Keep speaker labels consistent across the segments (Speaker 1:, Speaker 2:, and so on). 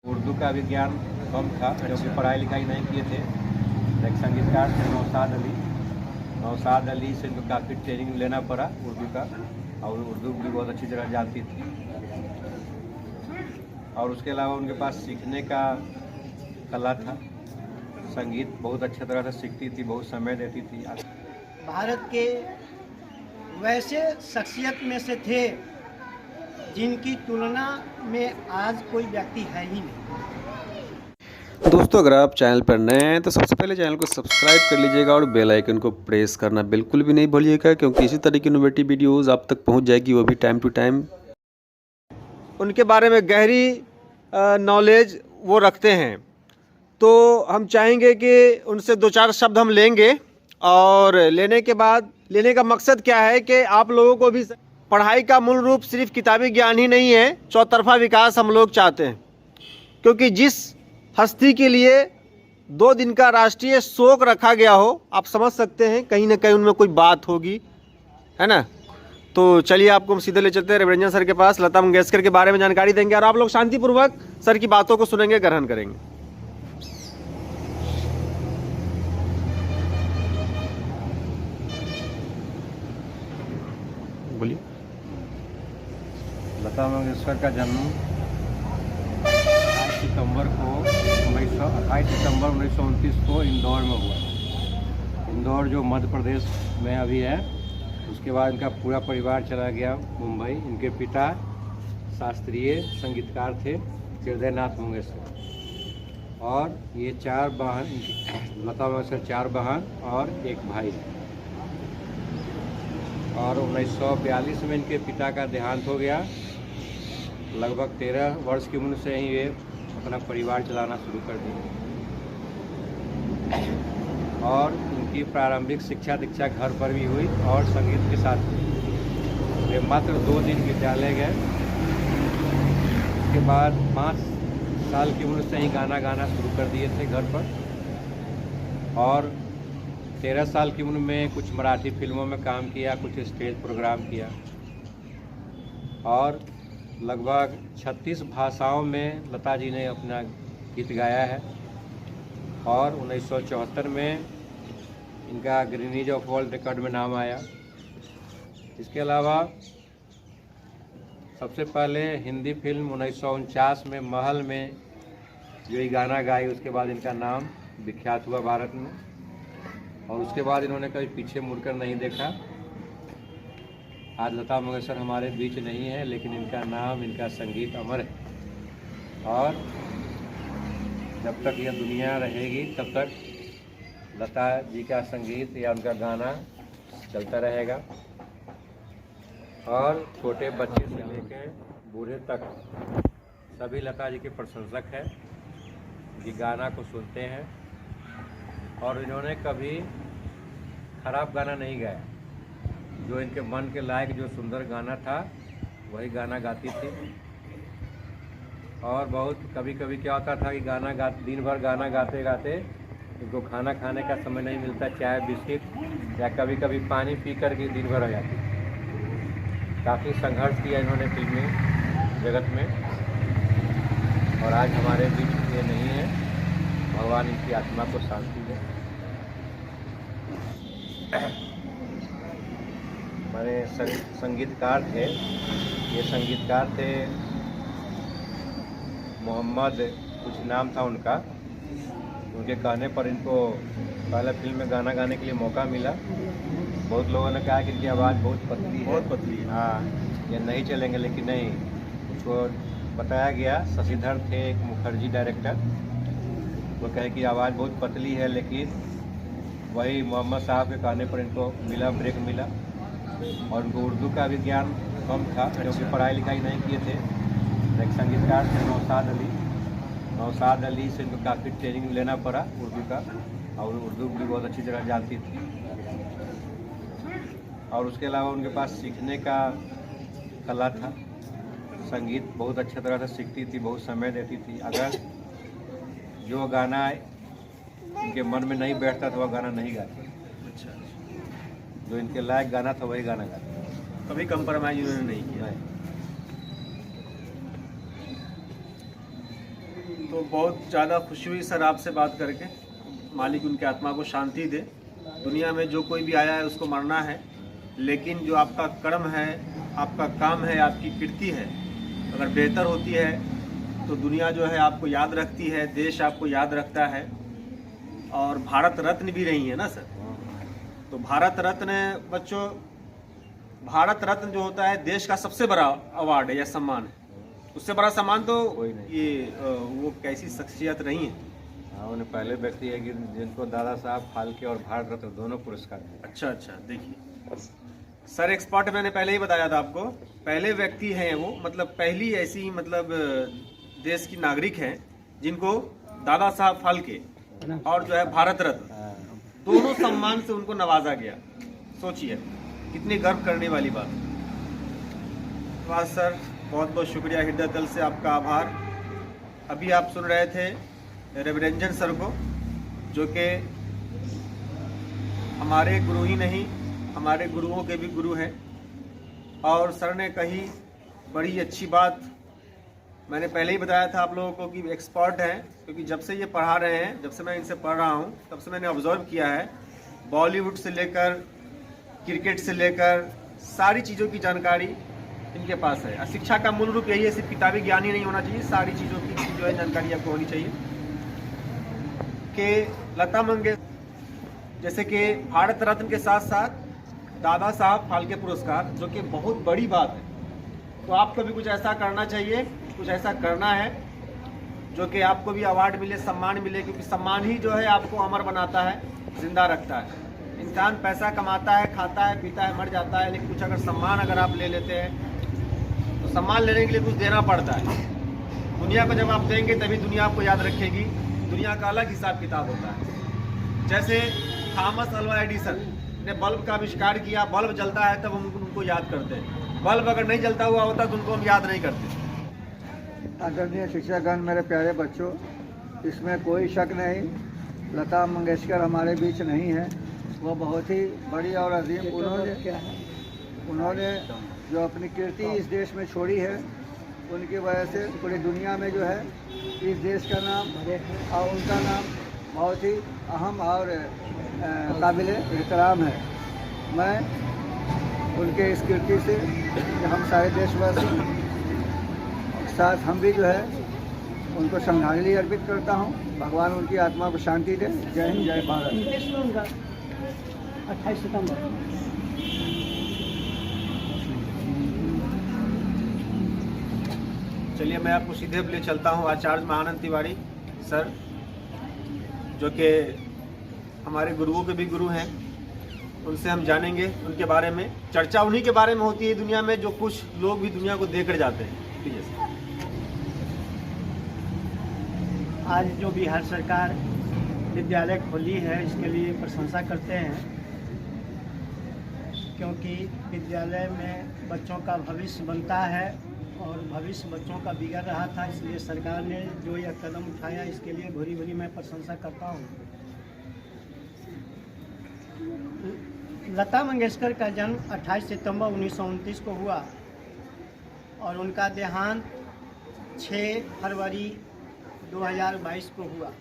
Speaker 1: उर्दू का भी ज्ञान कम था क्योंकि पढ़ाई लिखाई नहीं किए थे। एक संगीतकार थे नौशाद अली। नौशाद अली से इनको काफ़ी ट्रेनिंग लेना पड़ा उर्दू का, और उर्दू भी बहुत अच्छी तरह जानती थी। और उसके अलावा उनके पास सीखने का कला था। संगीत बहुत अच्छी तरह से सीखती थी, बहुत समय देती थी।
Speaker 2: भारत के वैसे शख्सियत में से थे जिनकी तुलना में आज कोई व्यक्ति है ही नहीं।
Speaker 3: दोस्तों, अगर आप चैनल पर नए हैं तो सबसे पहले चैनल को सब्सक्राइब कर लीजिएगा और बेल आइकन को प्रेस करना बिल्कुल भी नहीं भूलिएगा, क्योंकि इसी तरह की इनोवेटिव वीडियोस आप तक पहुंच जाएगी, वो भी टाइम टू टाइम।
Speaker 4: उनके बारे में गहरी नॉलेज वो रखते हैं, तो हम चाहेंगे कि उनसे दो चार शब्द हम लेंगे। और लेने के बाद लेने का मकसद क्या है कि आप लोगों को भी पढ़ाई का मूल रूप सिर्फ किताबी ज्ञान ही नहीं है, चौतरफा विकास हम लोग चाहते हैं। क्योंकि जिस हस्ती के लिए 2 दिन का राष्ट्रीय शोक रखा गया हो, आप समझ सकते हैं कहीं ना कहीं उनमें कोई बात होगी, है ना। तो चलिए आपको हम सीधे ले चलते हैं रविरंजन सर के पास। लता मंगेशकर के बारे में जानकारी देंगे और आप लोग शांतिपूर्वक सर की बातों को सुनेंगे, ग्रहण करेंगे। बोलिए।
Speaker 1: लता मंगेशकर का जन्म 28 सितंबर 1929 को इंदौर में हुआ। इंदौर जो मध्य प्रदेश में अभी है। उसके बाद इनका पूरा परिवार चला गया मुंबई। इनके पिता शास्त्रीय संगीतकार थे, हृदयनाथ मंगेशकर। और ये 4 बहन, लता मंगेशकर 4 बहन और 1 भाई। और 1942 में इनके पिता का देहांत हो गया। लगभग 13 वर्ष की उम्र से ही ये अपना परिवार चलाना शुरू कर दिए। और इनकी प्रारंभिक शिक्षा दीक्षा घर पर भी हुई और संगीत के साथ हुई। वे मात्र 2 दिन विद्यालय गए। उसके बाद 5 साल की उम्र से ही गाना गाना शुरू कर दिए थे घर पर। और 13 साल की उम्र में कुछ मराठी फिल्मों में काम किया, कुछ स्टेज प्रोग्राम किया। और लगभग 36 भाषाओं में लता जी ने अपना गीत गाया है। और 1974 में इनका गिनीज ऑफ वर्ल्ड रिकॉर्ड में नाम आया। इसके अलावा सबसे पहले हिंदी फिल्म 1949 में महल में जो ये गाना गाई, उसके बाद इनका नाम विख्यात हुआ भारत में। और उसके बाद इन्होंने कभी पीछे मुड़कर नहीं देखा। आज लता मंगेशकर हमारे बीच नहीं है, लेकिन इनका नाम, इनका संगीत अमर है। और जब तक यह दुनिया रहेगी तब तक लता जी का संगीत या उनका गाना चलता रहेगा। और छोटे बच्चे से लेकर बूढ़े तक सभी लता जी के प्रशंसक हैं, ये गाना को सुनते हैं। और इन्होंने कभी खराब गाना नहीं गाया। जो इनके मन के लायक जो सुंदर गाना था वही गाना गाती थी। और बहुत कभी कभी क्या होता था कि दिन भर गाना गाते गाते इनको खाना खाने का समय नहीं मिलता, चाय बिस्किट या कभी कभी पानी पी कर के दिन भर हो जाती। काफ़ी संघर्ष किया इन्होंने फिल्मी जगत में। और आज हमारे बीच ये नहीं है। भगवान इनकी आत्मा को शांति दे। हमारे संगीतकार थे, ये संगीतकार थे मोहम्मद, कुछ नाम था उनका। उनके कहने पर इनको पहले फिल्म में गाना गाने के लिए मौका मिला। बहुत लोगों ने कहा कि इनकी आवाज़ बहुत पतली है, हाँ ये नहीं चलेंगे, लेकिन नहीं, उसको बताया गया। शशिधर थे एक मुखर्जी डायरेक्टर, वो कहे कि आवाज़ बहुत पतली है, लेकिन वही मोहम्मद साहब के कहने पर इनको ब्रेक मिला। और उनको उर्दू का भी ज्ञान कम था क्योंकि पढ़ाई लिखाई नहीं किए थे। एक संगीतकार थे नौशाद अली। नौशाद अली से इनको काफ़ी ट्रेनिंग लेना पड़ा उर्दू का, और उर्दू भी बहुत अच्छी तरह जानती थी। और उसके अलावा उनके पास सीखने का कला था। संगीत बहुत अच्छी तरह से सीखती थी, बहुत समय देती थी। अगर जो गाना इनके मन में नहीं बैठता था वह गाना नहीं गाती।
Speaker 4: अच्छा,
Speaker 1: जो इनके लायक गाना था वही गाना गाती।
Speaker 4: कभी कंप्रोमाइज उन्होंने नहीं किया। तो बहुत ज़्यादा खुशी हुई सर आपसे बात करके। मालिक उनकी आत्मा को शांति दे। दुनिया में जो कोई भी आया है उसको मरना है, लेकिन जो आपका कर्म है, आपका काम है, आपकी कीर्ति है, अगर बेहतर होती है तो दुनिया जो है आपको याद रखती है, देश आपको याद रखता है। और भारत रत्न भी रही है ना सर। तो भारत रत्न बच्चों, भारत रत्न जो होता है देश का सबसे बड़ा अवार्ड है या सम्मान है। उससे बड़ा सम्मान तो
Speaker 1: कोई नहीं।
Speaker 4: ये वो कैसी शख्सियत रही है।
Speaker 1: हाँ, उन्हें पहले व्यक्ति है कि जिनको दादा साहब फाल्के और भारत रत्न दोनों पुरस्कार मिले।
Speaker 4: अच्छा, देखिए सर, एक्सपर्ट मैंने पहले ही बताया था आपको, पहले व्यक्ति हैं वो, मतलब पहली ऐसी मतलब देश की नागरिक हैं जिनको दादा साहब फाल्के और जो है भारत रत्न दोनों सम्मान से उनको नवाजा गया। सोचिए कितनी गर्व करने वाली बात। वाह सर, बहुत बहुत शुक्रिया, हृदय तल से आपका आभार। अभी आप सुन रहे थे रविरंजन सर को, जो कि हमारे गुरु ही नहीं, हमारे गुरुओं के भी गुरु हैं। और सर ने कही बड़ी अच्छी बात, मैंने पहले ही बताया था आप लोगों को कि एक्सपर्ट हैं, क्योंकि जब से ये पढ़ा रहे हैं, जब से मैं इनसे पढ़ रहा हूँ, तब से मैंने ऑब्जर्व किया है, बॉलीवुड से लेकर क्रिकेट से लेकर सारी चीज़ों की जानकारी इनके पास है। शिक्षा का मूल रूप यही है, सिर्फ किताबी ज्ञान ही नहीं होना चाहिए, सारी चीज़ों की जो है जानकारी आपको होनी चाहिए। कि लता मंगेशकर जैसे कि भारत रत्न के साथ साथ दादा साहब फाल्के पुरस्कार, जो कि बहुत बड़ी बात है। तो आपको भी कुछ ऐसा करना चाहिए, कुछ ऐसा करना है जो कि आपको भी अवार्ड मिले, सम्मान मिले, क्योंकि सम्मान ही जो है आपको अमर बनाता है, जिंदा रखता है। इंसान पैसा कमाता है, खाता है, पीता है, मर जाता है, लेकिन कुछ अगर सम्मान अगर आप ले लेते हैं तो सम्मान लेने के लिए कुछ देना पड़ता है। दुनिया को जब आप देंगे तभी दुनिया आपको याद रखेगी। दुनिया का अलग हिसाब किताब होता है। जैसे थॉमस अल्वा एडिसन ने बल्ब का आविष्कार किया, बल्ब जलता है तब हम उनको याद करते हैं। बल्ब अगर नहीं जलता हुआ होता तो उनको हम याद नहीं करते।
Speaker 5: आदरणीय शिक्षकगण, मेरे प्यारे बच्चों, इसमें कोई शक नहीं, लता मंगेशकर हमारे बीच नहीं है। वो बहुत ही बड़ी और अजीम, उन्होंने जो अपनी कीर्ति इस देश में छोड़ी है, उनकी वजह से पूरी दुनिया में जो है इस देश का नाम और उनका नाम बहुत ही अहम और काबिल एहतराम है। मैं उनके इस कीर्ति से हम सारे देशवासी साथ हम भी जो है उनको श्रद्धांजलि अर्पित करता हूँ। भगवान उनकी आत्मा को शांति दे। जय हिंद, जय भारत।
Speaker 2: 28 सितंबर।
Speaker 4: चलिए मैं आपको सीधे ले चलता हूँ आचार्य महानंद तिवारी सर, जो कि हमारे गुरुओं के भी गुरु हैं। उनसे हम जानेंगे उनके बारे में। चर्चा उन्हीं के बारे में होती है दुनिया में, जो कुछ लोग भी दुनिया को देख कर जाते हैं। Please sir.
Speaker 2: आज जो बिहार सरकार विद्यालय खोली है, इसके लिए प्रशंसा करते हैं, क्योंकि विद्यालय में बच्चों का भविष्य बनता है और भविष्य बच्चों का बिगड़ रहा था। इसलिए सरकार ने जो यह कदम उठाया, इसके लिए भरी भरी मैं प्रशंसा करता हूँ। लता मंगेशकर का जन्म 28 सितंबर 1929 को हुआ और उनका देहांत 6 फरवरी 2022 को हुआ।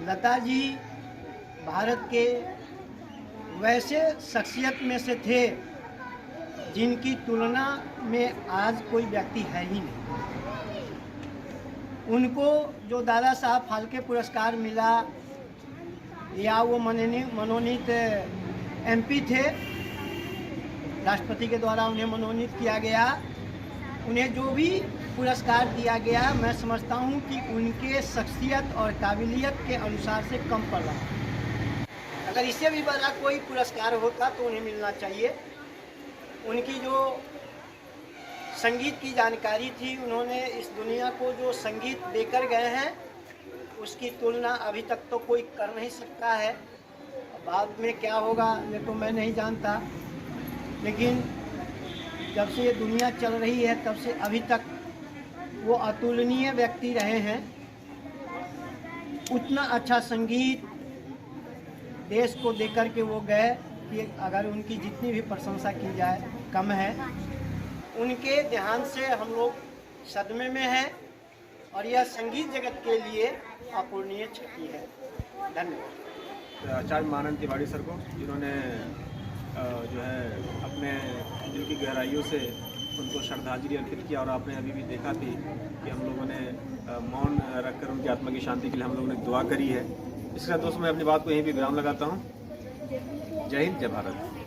Speaker 2: लता जी भारत के वैसे शख्सियत में से थे जिनकी तुलना में आज कोई व्यक्ति है ही नहीं। उनको जो दादा साहब फाल्के पुरस्कार मिला, या वो मनोनीत एमपी थे, राष्ट्रपति के द्वारा उन्हें मनोनीत किया गया, उन्हें जो भी पुरस्कार दिया गया, मैं समझता हूं कि उनके शख्सियत और काबिलियत के अनुसार से कम पड़ रहा है। अगर इससे भी बड़ा कोई पुरस्कार होता तो उन्हें मिलना चाहिए। उनकी जो संगीत की जानकारी थी, उन्होंने इस दुनिया को जो संगीत देकर गए हैं, उसकी तुलना अभी तक तो कोई कर नहीं सकता है। बाद में क्या होगा ये तो मैं नहीं जानता, लेकिन जब से ये दुनिया चल रही है तब से अभी तक वो अतुलनीय व्यक्ति रहे हैं। उतना अच्छा संगीत देश को देकर के वो गए कि अगर उनकी जितनी भी प्रशंसा की जाए कम है। उनके देहांत से हम लोग सदमे में हैं और यह संगीत जगत के लिए अपूर्णीय क्षति है। धन्यवाद।
Speaker 3: आचार्य मानंद तिवारी सर को, जिन्होंने जो है अपने दिल की गहराइयों से उनको श्रद्धांजलि अर्पित किया। और आपने अभी भी देखा भी कि हम लोगों ने मौन रखकर उनकी आत्मा की शांति के लिए हम लोगों ने दुआ करी है। इसके साथ दोस्तों मैं अपनी बात को यहीं भी विराम लगाता हूँ। जय हिंद, जय भारत।